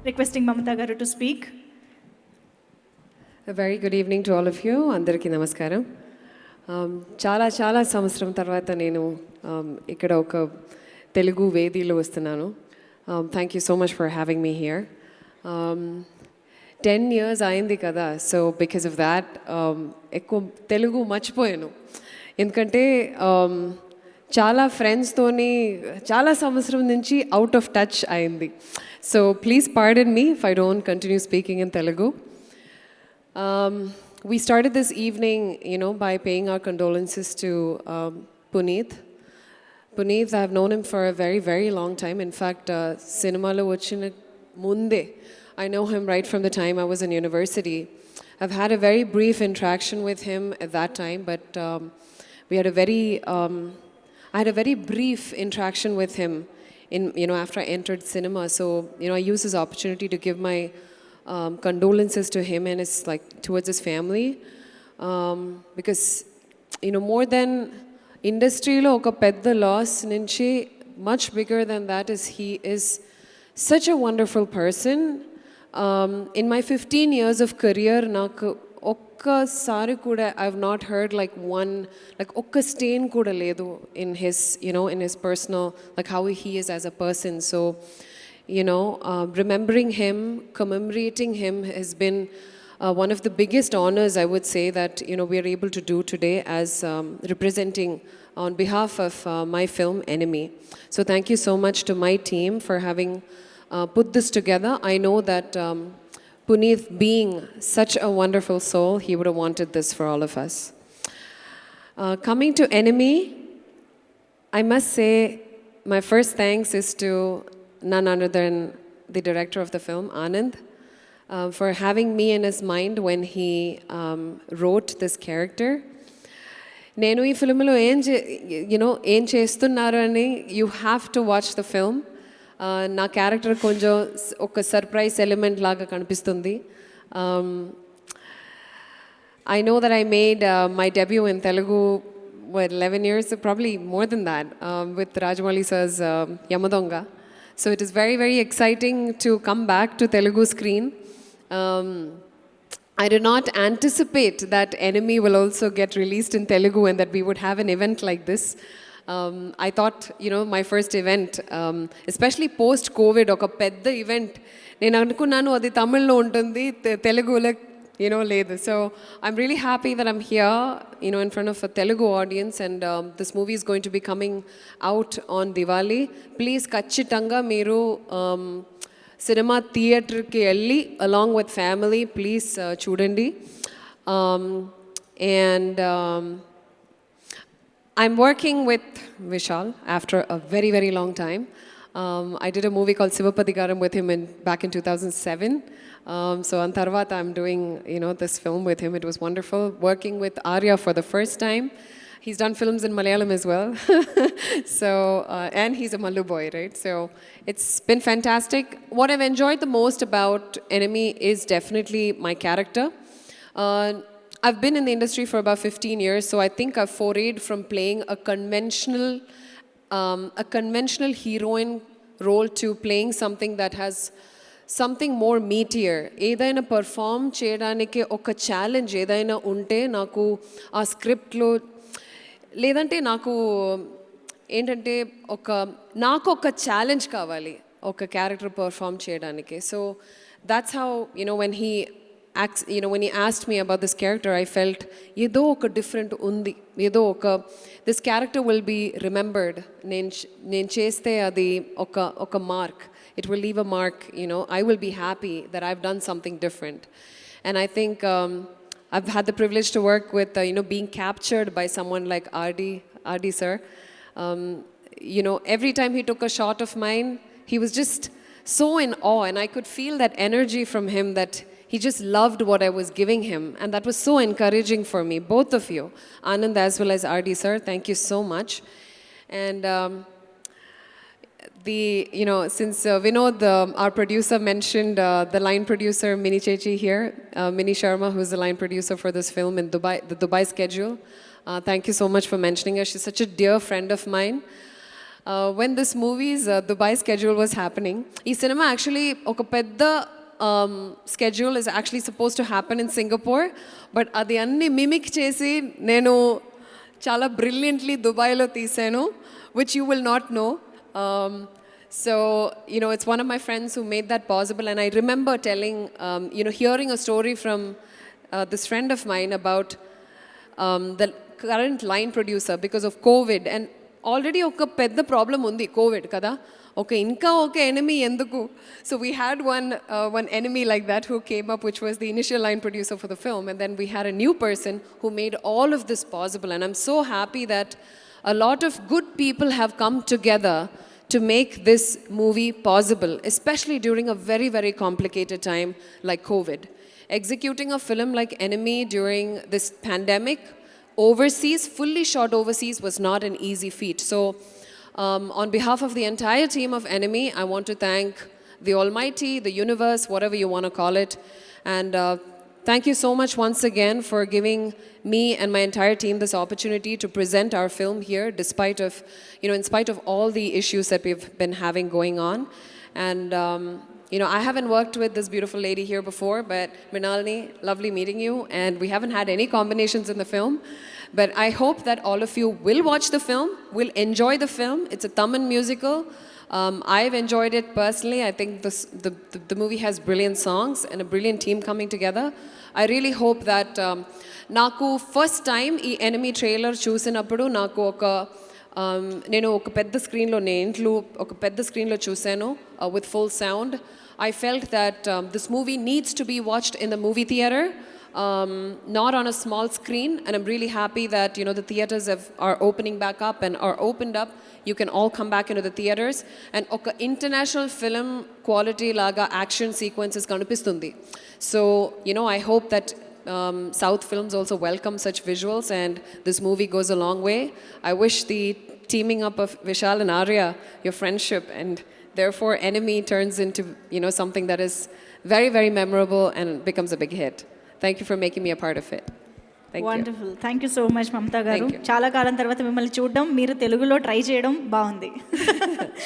Requesting Mamta garu to speak. A very good evening to all of you. Andariki namaskaram. చాలా చాలా సంవత్సరం తర్వాత నేను ఇక్కడ ఒక తెలుగు వేదిలో వస్తున్నాను. Thank you so much for having me here. 10 years అయింది కదా, సో బికాస్ ఆఫ్ దాట్ ఎక్కువ తెలుగు మర్చిపోయాను. ఎందుకంటే చాలా ఫ్రెండ్స్తోని చాలా సంవత్సరం నుంచి అవుట్ ఆఫ్ టచ్ అయింది. So please pardon me if I don't continue speaking in Telugu. We started this evening, by paying our condolences to Puneet. Puneet, I have known him for a very, very long time. In fact, cinema lo vachina munde. I know him right from the time I was in university. I've had a very brief interaction with him at that time, but we had I had a very brief interaction with him after I entered cinema. So, I used this opportunity to give my condolences to him and towards his family, because more than industry lo oka pedda loss nunchi much bigger than that is he is such a wonderful person. In my 15 years of career naku okkasari kuda I've not heard okka stain kuda ledu in his in his personal, how he is as a person. So remembering him, commemorating him has been one of the biggest honors, I would say, that we are able to do today as representing on behalf of my film Enemy. So thank you so much to my team for having put this together. I know that Puneet, being such a wonderful soul, he would have wanted this for all of us. Coming to Enemy, I must say my first thanks is to none other than the director of the film, Anand, for having me in his mind when he wrote this character. నేను ఈ ఫిల్మ్లో ఏం చేస్తున్నారు అని you have to watch the film. నా character కొంచెం ఒక surprise element లాగా కనిపిస్తుంది. I know that I made my debut in Telugu 11 years, probably more than that, with Rajamouli sir's Yamadonga. So it is very, very exciting to come back to Telugu screen. I did not anticipate that Enemy will also get released in Telugu and that we would have an event like this. I thought, my first event, especially post-COVID, oka pedda event, nenu anukunnanu adi Tamil lo untundi, Telugu lo లేదు. So I'm really happy that I'm here, in front of a Telugu audience, and this movie is going to be coming out on Diwali. Please kachitanga meeru cinema theatre ki elli along with family, please chudandi. And I'm working with Vishal after a very, very long time. I did a movie called Sivapatikaram with him back in 2007. So on Tarvata, I'm doing, this film with him. It was wonderful working with Arya for the first time. He's done films in Malayalam as well. So, and he's a Mallu boy, right? So it's been fantastic. What I've enjoyed the most about Enemy is definitely my character. I've been in the industry for about 15 years, so I think I've forayed from playing a conventional heroine role to playing something that has something more meatier. ఏదైనా perform చేయడానికి ఒక challenge ఏదైనా ఉంటే నాకు ఆ స్క్రిప్ట్లో లేదంటే నాకు ఏంటంటే నాకు ఒక ఛాలెంజ్ కావాలి ఒక క్యారెక్టర్ పర్ఫామ్ చేయడానికి. So that's how when he asked me about this character, I felt ఏదో ఒక డిఫరెంట్ ఉంది, ఏదో this character will be remembered. నేను చేస్తే అది ఒక mark. It will leave a mark, I will be happy that I've done something different. And I think I've had the privilege to work with, being captured by someone like RD sir. Every time he took a shot of mine, he was just so in awe, and I could feel that energy from him, that he just loved what I was giving him. And that was so encouraging for me, both of you, Anand as well as RD sir. Thank you so much. And since Vinod, our producer, mentioned the line producer, Mini Chechi here, Mini Sharma, who's the line producer for this film in Dubai, the Dubai schedule. Thank you so much for mentioning her. She's such a dear friend of mine. when this movie's Dubai schedule was happening, ee cinema actually oka pedda schedule is actually supposed to happen in Singapore, but adi anni mimic chesi nenu chala brilliantly Dubai lo teesanu, which you will not know. So, it's one of my friends who made that possible, and I remember telling, hearing a story from this friend of mine about the current line producer because of COVID, and already oka pedda problem undi COVID kada. Okay, inka okay enemy enduku. So we had one enemy like that who came up, which was the initial line producer for the film, and then we had a new person who made all of this possible, and I'm so happy that a lot of good people have come together to make this movie possible, especially during a very, very complicated time like COVID. Executing a film like Enemy during this pandemic, overseas, fully shot overseas, was not an easy feat. So, on behalf of the entire team of Enemy, I want to thank the Almighty, the universe, whatever you want to call it, and thank you so much once again for giving me and my entire team this opportunity to present our film here, despite of, in spite of all the issues that we've been having going on. And, I haven't worked with this beautiful lady here before, but Mrinalini, lovely meeting you. And we haven't had any combinations in the film. But I hope that all of you will watch the film, will enjoy the film. It's a Tamil musical. I've enjoyed it personally. I think the movie has brilliant songs and a brilliant team coming together. I really hope that నాకు first time ఈ enemy trailer చూసినప్పుడు నాకు నేను ఒక పెద్ద స్క్రీన్లో ఒక పెద్ద స్క్రీన్లో చూశాను with full sound. I felt that this movie needs to be watched in the movie theater, not on a small screen, and I'm really happy that the theaters are opening back up and are opened up. You can all come back into the theaters, and oka international film quality laga action sequences kanipistundi. So I hope that South films also welcome such visuals, and this movie goes a long way. I wish the teaming up of Vishal and Arya, your friendship, and therefore Enemy turns into something that is very, very memorable and becomes a big hit. Thank you for making me a part of it. Thank wonderful. Thank you so much Mamata గారు. Thank you. చాలా కాలం తర్వాత మిమ్మల్ని చూడడం, మీరు తెలుగులో try చేయడం బాగుంది.